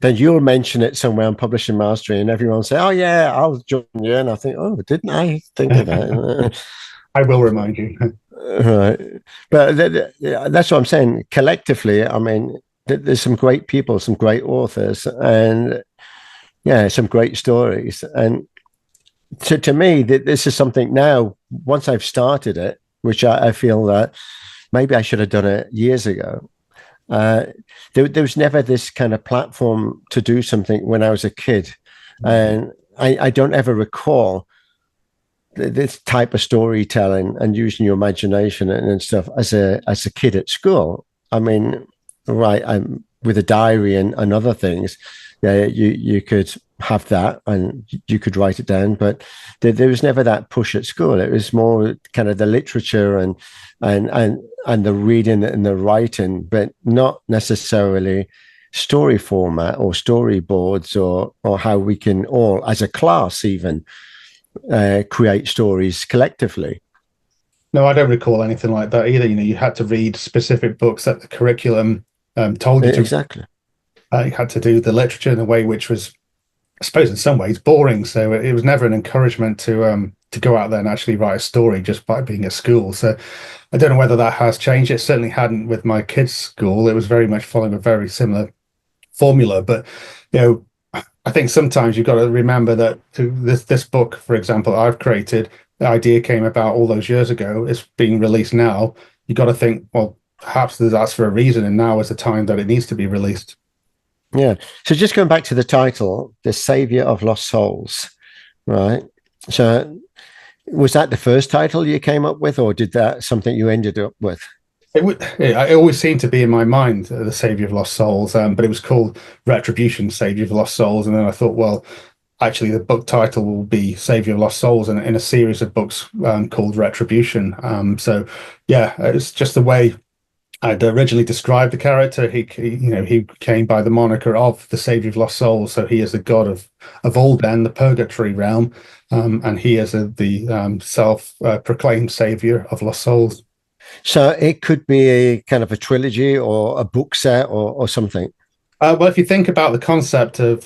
you'll mention it somewhere on Publishing Mastery, and everyone will say, "Oh yeah, I'll join you," and I think, "Oh, didn't I think of that?" I will remind you. Right, but that's what I'm saying. Collectively, I mean, there's some great people, some great authors, and yeah, some great stories. And to me, this is something now. Once I've started it, which I feel that maybe I should have done it years ago. There was never this kind of platform to do something when I was a kid, and I don't ever recall this type of storytelling and using your imagination and stuff as a kid at school. I mean, right, I'm with a diary and other things. Yeah, you could have that and you could write it down, but there was never that push at school. It was more kind of the literature and the reading and the writing, but not necessarily story format or storyboards or how we can all, as a class, even create stories collectively. No, I don't recall anything like that either. You had to read specific books that the curriculum told you to. Exactly. You had to do the literature in a way which was, I suppose, in some ways boring. So it was never an encouragement to go out there and actually write a story just by being at school. So I don't know whether that has changed. It certainly hadn't with my kids' school. It was very much following a very similar formula. But I think sometimes you've got to remember that this book, for example, I've created, the idea came about all those years ago. It's being released now. You've got to think, well, perhaps that's for a reason, and now is the time that it needs to be released. Yeah. So just going back to the title, The Savior of Lost Souls, right? So was that the first title you came up with, or did that something you ended up with? It always seemed to be in my mind, The Savior of Lost Souls, but it was called Retribution, Savior of Lost Souls. And then I thought, well, actually the book title will be Savior of Lost Souls, and in a series of books called Retribution. So yeah, it's just the way I'd originally described the character. He came by the moniker of the Savior of Lost Souls. So he is the god of Alden, the purgatory realm, and he is the self-proclaimed savior of lost souls. So it could be a kind of a trilogy or a book set or something. Well, if you think about the concept of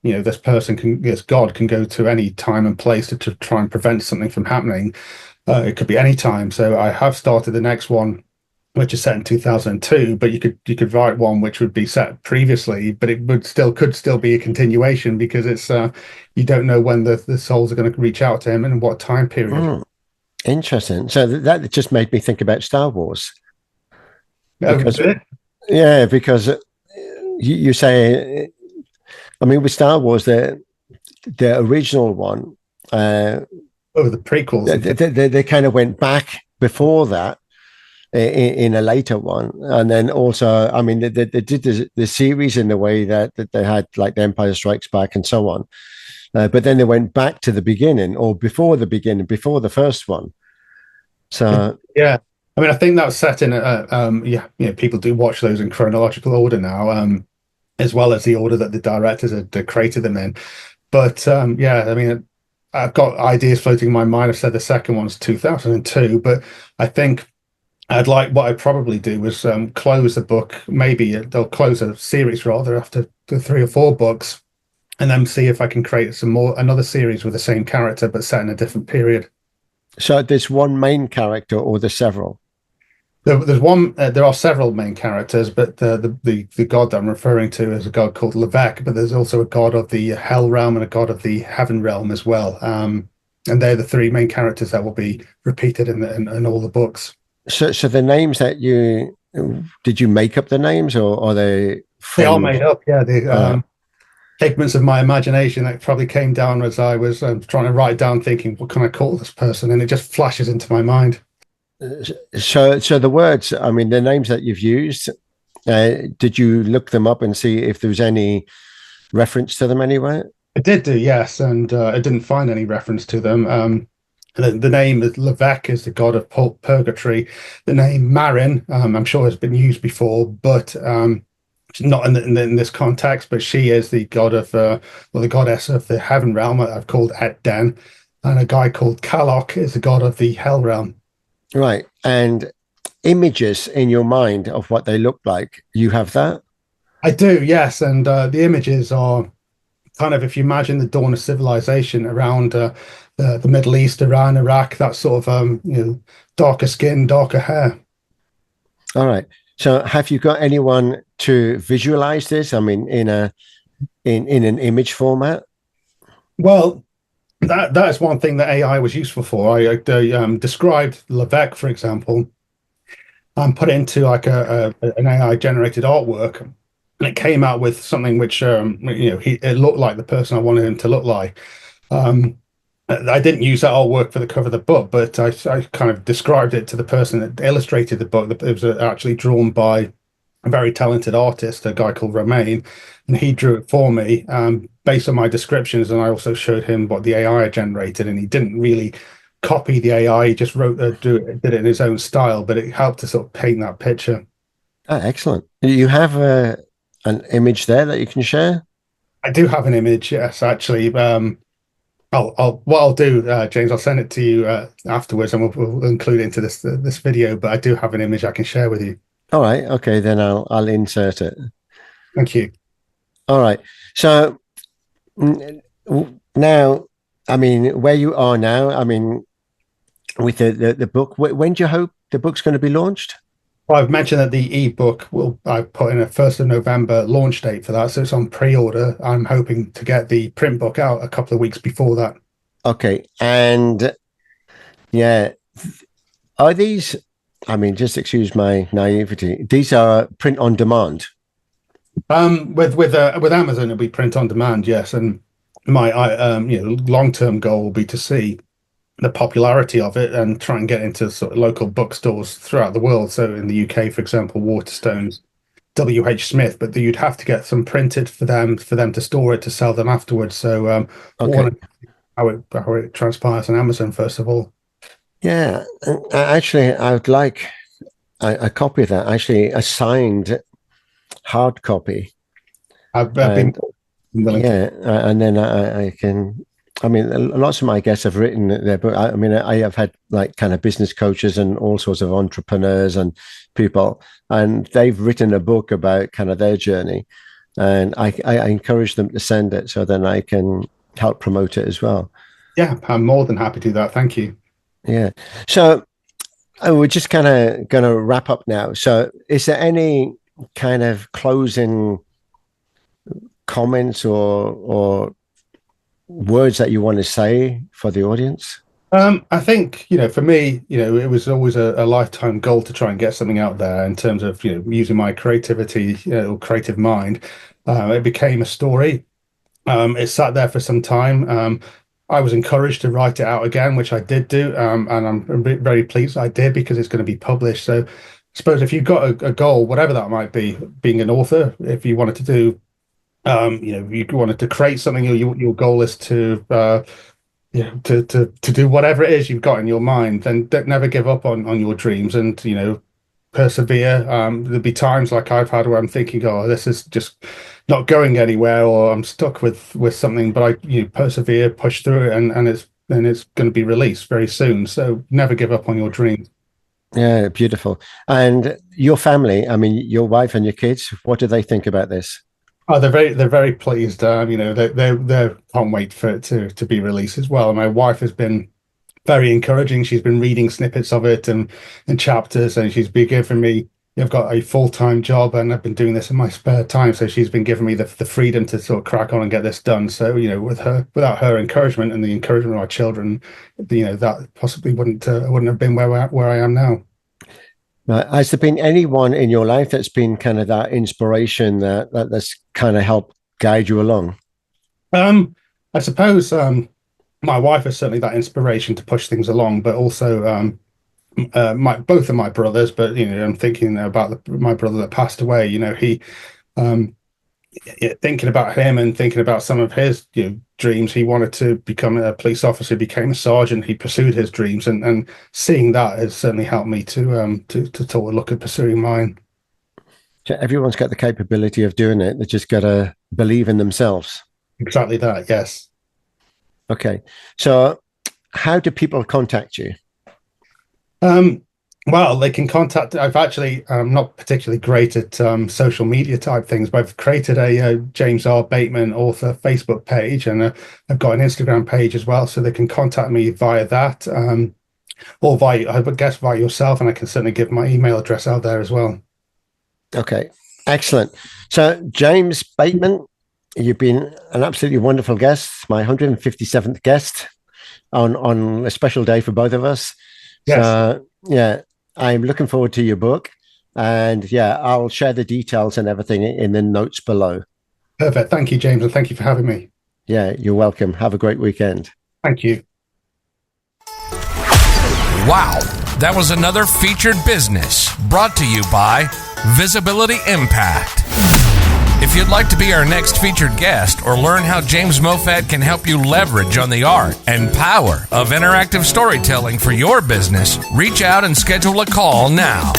this god can go to any time and place to try and prevent something from happening. It could be any time. So I have started the next one, which is set in 2002, but you could write one which would be set previously, but it could still be a continuation, because it's you don't know when the souls are going to reach out to him and what time period. Interesting. So that just made me think about Star Wars. Because you say, I mean, with Star Wars, the original one, the prequels, they kind of went back before that in a later one, and then also, I mean, they did the series in the way that they had like The Empire Strikes Back and so on, but then they went back to the beginning or before the beginning, before the first one. So yeah, I mean, I think that's set in people do watch those in chronological order now, as well as the order that the directors had created them in. But I mean, I've got ideas floating in my mind. I've said the second one's 2002, but I think what I'd probably do is close the book. Maybe they'll close a series rather after the 3 or 4 books, and then see if I can create another series with the same character but set in a different period. So there's one main character, or there's several? There's one. There are several main characters, but the god that I'm referring to is a god called Lavek. But there's also a god of the hell realm and a god of the heaven realm as well. And they're the 3 main characters that will be repeated in all the books. So the names that did you make up the names, or are they? They are made up. Yeah, the figments of my imagination that probably came down as I was trying to write down, thinking, what can I call this person? And it just flashes into my mind. So the words, I mean, the names that you've used, did you look them up and see if there was any reference to them anywhere? I did do, yes, and I didn't find any reference to them. The name is Lavek, is the god of purgatory. The name Marin, I'm sure has been used before, but not in this context. But she is the god of, the goddess of the heaven realm. I've called 𝗙𝗙𝗛, and a guy called 𝗘𝗔𝗥 is the god of the hell realm. Right, and images in your mind of what they look like, you have that? I do, yes, and the images are kind of, if you imagine the dawn of civilization around the Middle East, Iran, Iraq, that sort of darker skin, darker hair. All right. So have you got anyone to visualize this? I mean, in an image format? Well, that is one thing that AI was useful for. I described Lavek, for example, and put it into like an AI generated artwork, and it came out with something which it looked like the person I wanted him to look like. I didn't use that artwork for the cover of the book, but I kind of described it to the person that illustrated the book. It was actually drawn by a very talented artist, a guy called Romain, and he drew it for me based on my descriptions. And I also showed him what the AI generated, and he didn't really copy the AI. He just did it in his own style, but it helped to sort of paint that picture. Oh, excellent. You have an image there that you can share? I do have an image, yes, actually. What I'll do, James, I'll send it to you afterwards, and we'll include it into this video. But I do have an image I can share with you. All right. Okay, then I'll insert it. Thank you. All right. So now, I mean, where you are now, I mean, with the book, when do you hope the book's going to be launched? Well, I've mentioned that the ebook I put in a 1st of November launch date for that, so it's on pre-order. I'm hoping to get the print book out a couple of weeks before that. Okay, and yeah, are these? I mean, just excuse my naivety. These are print on demand. With Amazon, it'll be print on demand, yes. And my long-term goal will be to see the popularity of it and try and get into sort of local bookstores throughout the world. So in the UK, for example, Waterstones, W.H. Smith, but you'd have to get some printed for them to store it, to sell them afterwards. So okay. How it transpires on Amazon first of all. Yeah, actually, I would like a copy of that, actually a signed hard copy. I've been willing and then I can. I mean, lots of my guests have written their book. I mean, I have had like kind of business coaches and all sorts of entrepreneurs and people, and they've written a book about kind of their journey, and I encourage them to send it so then I can help promote it as well. Yeah, I'm more than happy to do that. Thank you. Yeah. So we're just kind of going to wrap up now. So is there any kind of closing comments or words that you want to say for the audience? I think, for me, it was always a lifetime goal to try and get something out there in terms of, using my creativity, or creative mind. It became a story. It sat there for some time. I was encouraged to write it out again, which I did do. And I'm very pleased I did, because it's going to be published. So I suppose if you've got a goal, whatever that might be, being an author, if you wanted to do, you wanted to create something, your goal is to do whatever it is you've got in your mind, then don't never give up on your dreams, and persevere. There'll be times like I've had where I'm thinking, oh, this is just not going anywhere, or I'm stuck with something, but I persevere, push through it, and it's going to be released very soon. So never give up on your dreams. Yeah, beautiful. And your family, I mean, your wife and your kids, what do they think about this? Oh, they're very pleased. They can't wait for it to be released as well. And my wife has been very encouraging. She's been reading snippets of it and chapters, and she's been giving me. I've got a full-time job, and I've been doing this in my spare time. So she's been giving me the freedom to sort of crack on and get this done. So without her encouragement and the encouragement of our children, that possibly wouldn't have been where I am now. Has there been anyone in your life that's been kind of that inspiration that's kind of helped guide you along? I suppose my wife is certainly that inspiration to push things along, but also both of my brothers. But I'm thinking about my brother that passed away. He thinking about him and thinking about some of his dreams. He wanted to become a police officer, became a sergeant. He pursued his dreams, and seeing that has certainly helped me to sort of look at pursuing mine. So everyone's got the capability of doing it. They just got to believe in themselves. Exactly that. Yes. Okay. So how do people contact you? Well, they can contact. I've actually not particularly great at social media type things, but I've created a James R. Bateman author Facebook page, and I've got an Instagram page as well, so they can contact me via that, or I would guess via yourself, and I can certainly give my email address out there as well. Okay, excellent. So, James Bateman, you've been an absolutely wonderful guest, my 157th guest on a special day for both of us. Yes. So, yeah. I'm looking forward to your book, and I'll share the details and everything in the notes below. Perfect. Thank you, James, and thank you for having me. Yeah, you're welcome. Have a great weekend. Thank you. Wow. That was another featured business brought to you by Visibility Impact. If you'd like to be our next featured guest or learn how James Moffat can help you leverage on the art and power of interactive storytelling for your business, reach out and schedule a call now.